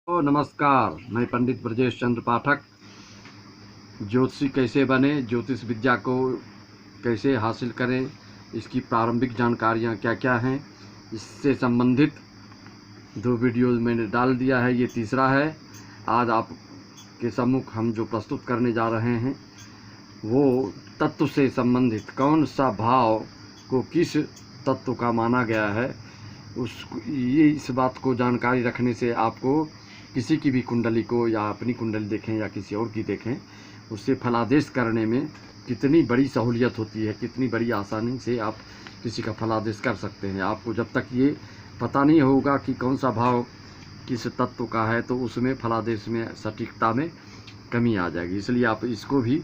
नमस्कार, मैं पंडित ब्रजेश चंद्र पाठक। ज्योतिषी कैसे बने, ज्योतिष विद्या को कैसे हासिल करें, इसकी प्रारंभिक जानकारियाँ क्या क्या हैं, इससे संबंधित 2 वीडियोज़ मैंने डाल दिया है। ये तीसरा है। आज आपके सम्मुख हम जो प्रस्तुत करने जा रहे हैं वो तत्व से संबंधित, कौन सा भाव को किस तत्व का माना गया है, इस बात को जानकारी रखने से आपको किसी की भी कुंडली को या अपनी कुंडली देखें या किसी और की देखें, उससे फलादेश करने में कितनी बड़ी सहूलियत होती है, कितनी बड़ी आसानी से आप किसी का फलादेश कर सकते हैं। आपको जब तक ये पता नहीं होगा कि कौन सा भाव किस तत्व का है तो उसमें फलादेश में सटीकता में कमी आ जाएगी। इसलिए आप इसको भी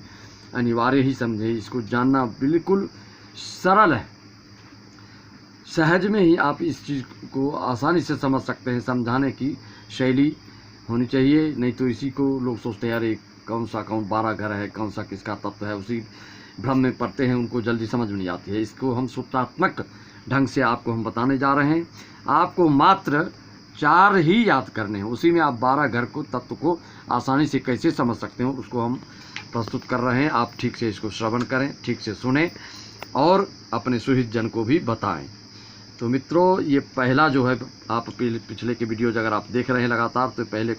अनिवार्य ही समझें। इसको जानना बिल्कुल सरल है, सहज में ही आप इस चीज़ को आसानी से समझ सकते हैं। समझाने की शैली होनी चाहिए, नहीं तो इसी को लोग सोचते हैं अरे कौन 12 घर है, कौन सा किसका तत्व है, उसी भ्रम में पड़ते हैं, उनको जल्दी समझ में नहीं आती है। इसको हम सूत्रात्मक ढंग से आपको हम बताने जा रहे हैं। आपको मात्र 4 ही याद करने हैं, उसी में आप 12 घर को तत्व को आसानी से कैसे समझ सकते हो उसको हम प्रस्तुत कर रहे हैं। आप ठीक से इसको श्रवण करें, ठीक से सुने और अपने सुहित जन को भी बताएं। तो मित्रों, ये पहला जो है, आप पिछले के वीडियोज अगर आप देख रहे हैं लगातार, तो पहले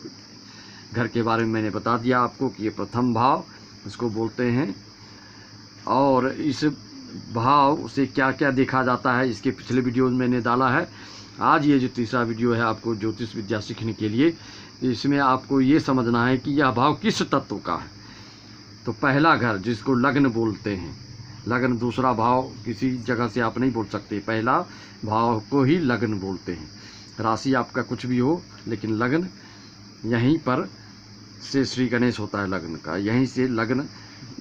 घर के बारे में मैंने बता दिया आपको कि ये प्रथम भाव इसको बोलते हैं। और इस भाव से क्या क्या देखा जाता है, इसके पिछले वीडियोज मैंने डाला है। आज ये जो तीसरा वीडियो है आपको ज्योतिष विद्या सीखने के लिए, इसमें आपको ये समझना है कि यह भाव किस तत्व का है। तो पहला घर जिसको लग्न बोलते हैं, लग्न दूसरा भाव किसी जगह से आप नहीं बोल सकते, पहला भाव को ही लग्न बोलते हैं। राशि आपका कुछ भी हो, लेकिन लग्न यहीं पर से श्री गणेश होता है, लग्न का यहीं से लग्न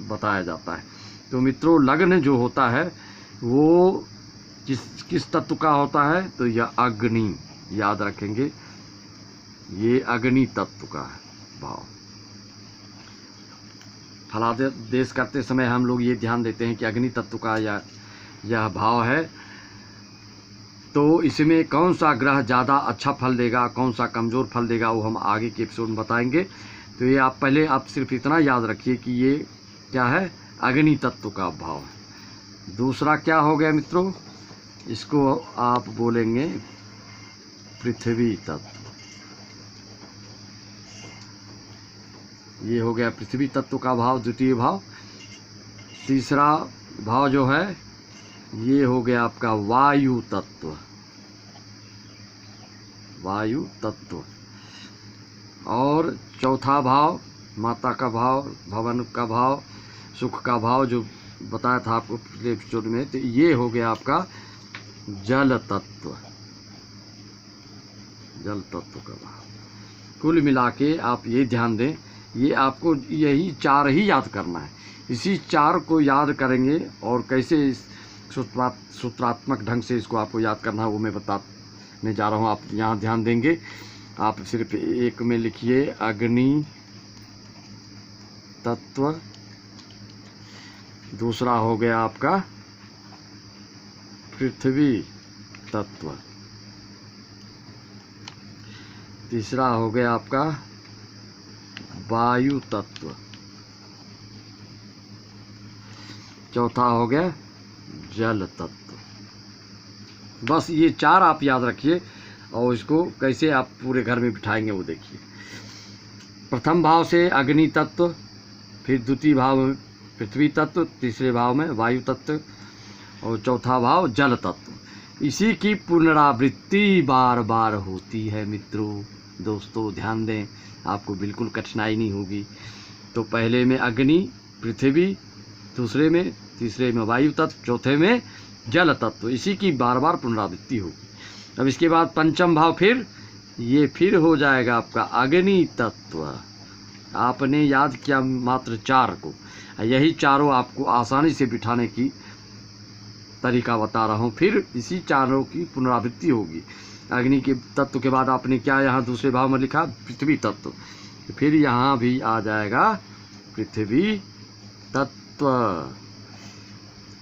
बताया जाता है। तो मित्रों, लग्न जो होता है वो किस तत्व का होता है, तो यह अग्नि, याद रखेंगे, ये अग्नि तत्व का है भाव। फलादेश करते समय हम लोग ये ध्यान देते हैं कि अग्नि तत्व का यह भाव है, तो इसमें कौन सा ग्रह ज़्यादा अच्छा फल देगा, कौन सा कमज़ोर फल देगा, वो हम आगे के एपिसोड में बताएंगे। तो ये आप सिर्फ इतना याद रखिए कि ये क्या है, अग्नि तत्व का भाव है। दूसरा क्या हो गया मित्रों, इसको आप बोलेंगे पृथ्वी तत्व। ये हो गया पृथ्वी तत्व का भाव, द्वितीय भाव। तीसरा भाव जो है ये हो गया आपका वायु तत्व, वायु तत्व। और चौथा भाव माता का भाव, भवन का भाव, सुख का भाव, जो बताया था आपको पिछले एपिसोड में, तो ये हो गया आपका जल तत्व, जल तत्व का भाव। कुल मिला के आप ये ध्यान दें, ये आपको यही 4 ही याद करना है। इसी 4 को याद करेंगे और कैसे सूत्रात्मक ढंग से इसको आपको याद करना है वो मैं बताने जा रहा हूँ। आप यहाँ ध्यान देंगे, आप सिर्फ एक में लिखिए अग्नि तत्व, दूसरा हो गया आपका पृथ्वी तत्व, तीसरा हो गया आपका वायु तत्व, चौथा हो गया जल तत्व। बस ये 4 आप याद रखिए और इसको कैसे आप पूरे घर में बिठाएंगे वो देखिए। प्रथम भाव से अग्नि तत्व, फिर द्वितीय भाव में पृथ्वी तत्व, तीसरे भाव में वायु तत्व और चौथा भाव जल तत्व। इसी की पुनरावृत्ति बार बार होती है मित्रों। दोस्तों ध्यान दें, आपको बिल्कुल कठिनाई नहीं होगी। तो पहले में अग्नि, पृथ्वी, दूसरे में, तीसरे में वायु तत्व, चौथे में जल तत्व, इसी की बार बार पुनरावृत्ति होगी। अब इसके बाद पंचम भाव फिर हो जाएगा आपका अग्नि तत्व। आपने याद किया मात्र 4 को, यही चारों आपको आसानी से बिठाने की तरीका बता रहा हूँ। फिर इसी चारों की पुनरावृत्ति होगी। अग्नि के तत्व के बाद आपने क्या यहाँ दूसरे भाव में लिखा, पृथ्वी तत्व, फिर यहाँ भी आ जाएगा पृथ्वी तत्व।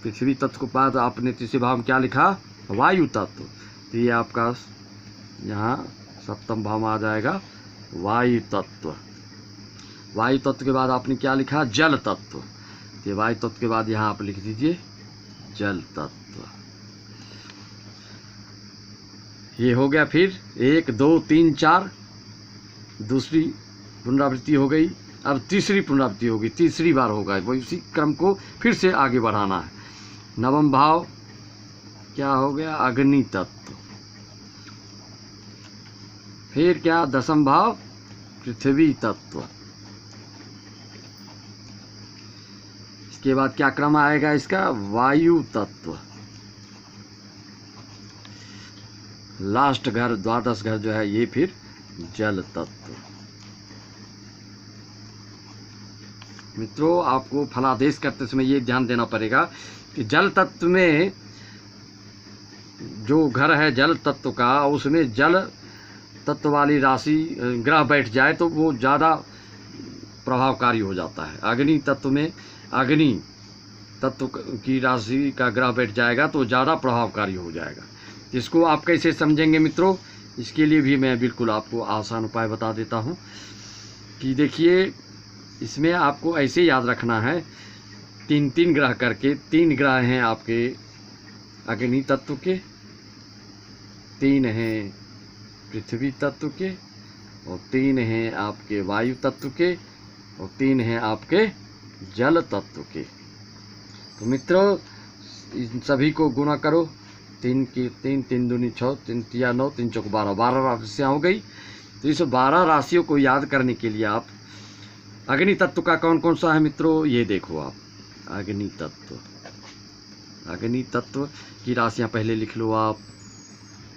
पृथ्वी तत्व के बाद आपने तीसरे भाव में क्या लिखा, वायु तत्व, तो ये आपका यहाँ सप्तम भाव में आ जाएगा वायु तत्व। वायु तत्व के बाद आपने क्या लिखा? जल तत्व। तो वायु तत्व के बाद यहाँ आप लिख दीजिए जल तत्व। ये हो गया। फिर 1 2 3 4 दूसरी पुनरावृत्ति हो गई। अब तीसरी पुनरावृत्ति होगी, तीसरी बार होगा। वो इसी क्रम को फिर से आगे बढ़ाना है। नवम भाव क्या हो गया? अग्नि तत्व। फिर क्या? 10वां भाव पृथ्वी तत्व। इसके बाद क्या क्रम आएगा इसका? वायु तत्व। लास्ट घर, 12वां घर जो है ये फिर जल तत्व। मित्रों, आपको फलादेश करते समय ये ध्यान देना पड़ेगा कि जल तत्व में जो घर है जल तत्व का, उसमें जल तत्व वाली राशि ग्रह बैठ जाए तो वो ज़्यादा प्रभावकारी हो जाता है। अग्नि तत्व में अग्नि तत्व की राशि का ग्रह बैठ जाएगा तो ज़्यादा प्रभावकारी हो जाएगा। इसको आप कैसे समझेंगे मित्रों? इसके लिए भी मैं बिल्कुल आपको आसान उपाय बता देता हूँ कि देखिए, इसमें आपको ऐसे याद रखना है, 3 ग्रह करके। 3 ग्रह हैं आपके अग्नि तत्व के, 3 हैं पृथ्वी तत्व के, और 3 हैं आपके वायु तत्व के, और 3 हैं आपके जल तत्व के। तो मित्रों, इन सभी को गुणा करो। 3 की 3, 3 दूनी 6, 3 तिया 9, 3 चौक 12, 12 राशियाँ हो गई। तो इस 12 राशियों को याद करने के लिए आप अग्नि तत्व का कौन कौन सा है मित्रों, ये देखो आप। अग्नि तत्व, अग्नि तत्व की राशियाँ पहले लिख लो आप।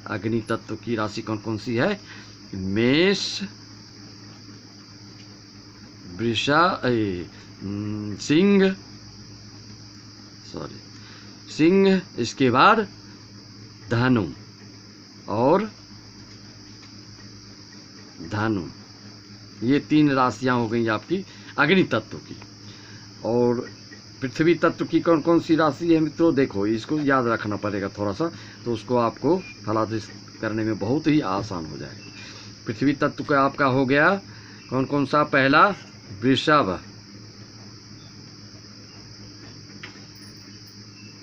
अग्नि तत्व की राशि कौन कौन सी है? मेष, सिंह, इसके बाद धनु और धनु। ये 3 राशियां हो गई आपकी अग्नि तत्व की। और पृथ्वी तत्व की कौन कौन सी राशि है मित्रों? देखो, इसको याद रखना पड़ेगा थोड़ा सा, तो उसको आपको फलादेश करने में बहुत ही आसान हो जाएगा। पृथ्वी तत्व का आपका हो गया कौन कौन सा? पहला वृषभ,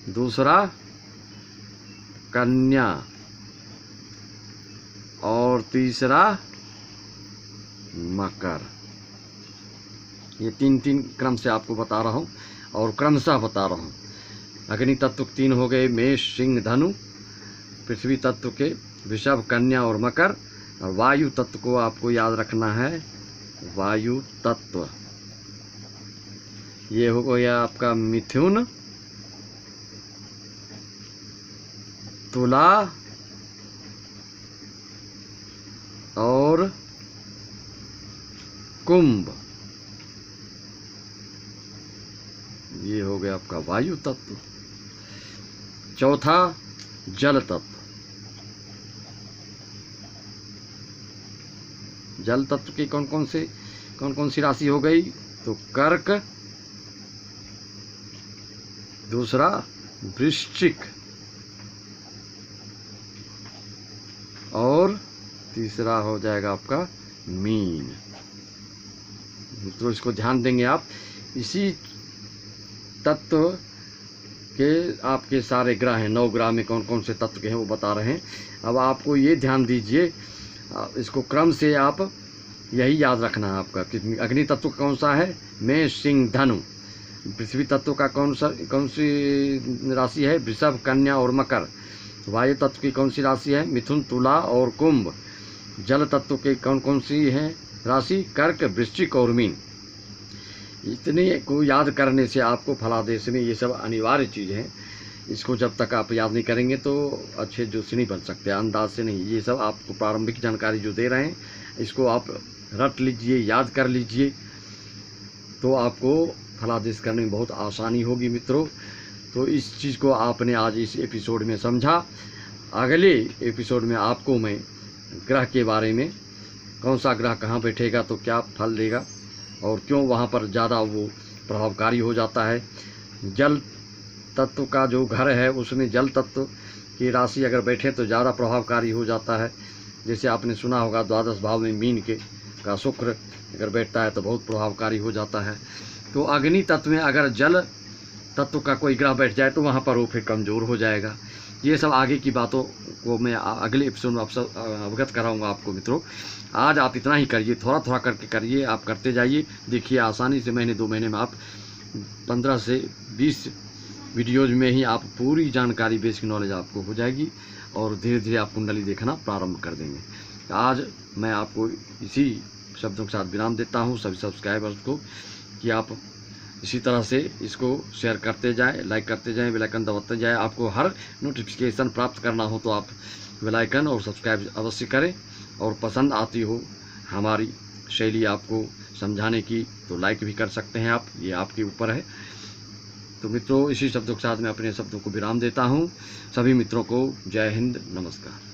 दूसरा कन्या, और तीसरा मकर। ये 3 क्रम से आपको बता रहा हूँ और क्रमशः बता रहा हूँ। अग्नि तत्व 3 हो गए, मेष, सिंह, धनु। पृथ्वी तत्व के वृषभ, कन्या और मकर। और वायु तत्व को आपको याद रखना है, वायु तत्व। ये हो गया आपका मिथुन, तुला और कुंभ। ये हो गया आपका वायु तत्व। चौथा जल तत्व। जल तत्व की कौन कौन सी राशि हो गई? तो कर्क, दूसरा वृश्चिक, और तीसरा हो जाएगा आपका मीन। तो इसको ध्यान देंगे आप। इसी तत्व के आपके सारे ग्रह हैं, 9 ग्रह में कौन कौन से तत्व के हैं वो बता रहे हैं। अब आपको ये ध्यान दीजिए, इसको क्रम से आप यही याद रखना है आपका कि अग्नि तत्व कौन सा है? मेष, सिंह, धनु। पृथ्वी तत्व का कौन सी राशि है? वृषभ, कन्या और मकर। वायु तत्व की कौन सी राशि है? मिथुन, तुला और कुंभ। जल तत्व के कौन सी हैं राशि? कर्क, वृश्चिक और मीन। इतने को याद करने से आपको फलादेश में ये सब अनिवार्य चीज़ हैं। इसको जब तक आप याद नहीं करेंगे तो अच्छे ज्योतिषी नहीं बन सकते, अंदाज से नहीं। ये सब आपको प्रारंभिक जानकारी जो दे रहे हैं, इसको आप रट लीजिए, याद कर लीजिए, तो आपको फलादेश करने में बहुत आसानी होगी मित्रों। तो इस चीज़ को आपने आज इस एपिसोड में समझा। अगले एपिसोड में आपको मैं ग्रह के बारे में, कौन सा ग्रह कहाँ बैठेगा तो क्या फल देगा और क्यों वहाँ पर ज़्यादा वो प्रभावकारी हो जाता है। जल तत्व का जो घर है उसमें जल तत्व की राशि अगर बैठे तो ज़्यादा प्रभावकारी हो जाता है। जैसे आपने सुना होगा 12 भाव में मीन के का शुक्र अगर बैठता है तो बहुत प्रभावकारी हो जाता है। तो अग्नि तत्व में अगर जल तत्व का कोई ग्रह बैठ जाए तो वहाँ पर वो फिर कमज़ोर हो जाएगा। ये सब आगे की बातों को मैं अगले एपिसोड में अवगत कराऊंगा आपको मित्रों। आज आप इतना ही करिए, थोड़ा थोड़ा करके करिए, आप करते जाइए, देखिए आसानी से महीने 2 महीने में आप 15 से 20 वीडियोज़ में ही आप पूरी जानकारी, बेसिक नॉलेज आपको हो जाएगी और धीरे धीरे आप कुंडली देखना प्रारंभ कर देंगे। आज मैं आपको इसी शब्दों के साथ विराम देता हूँ सभी सब्सक्राइबर्स को कि आप इसी तरह से इसको शेयर करते जाएं, लाइक करते जाएं, बेल आइकन दबाते जाएं। आपको हर नोटिफिकेशन प्राप्त करना हो तो आप बेल आइकन और सब्सक्राइब अवश्य करें। और पसंद आती हो हमारी शैली आपको समझाने की तो लाइक भी कर सकते हैं आप, ये आपके ऊपर है। तो मित्रों, इसी शब्दों के साथ मैं अपने शब्दों को विराम देता हूँ। सभी मित्रों को जय हिंद, नमस्कार।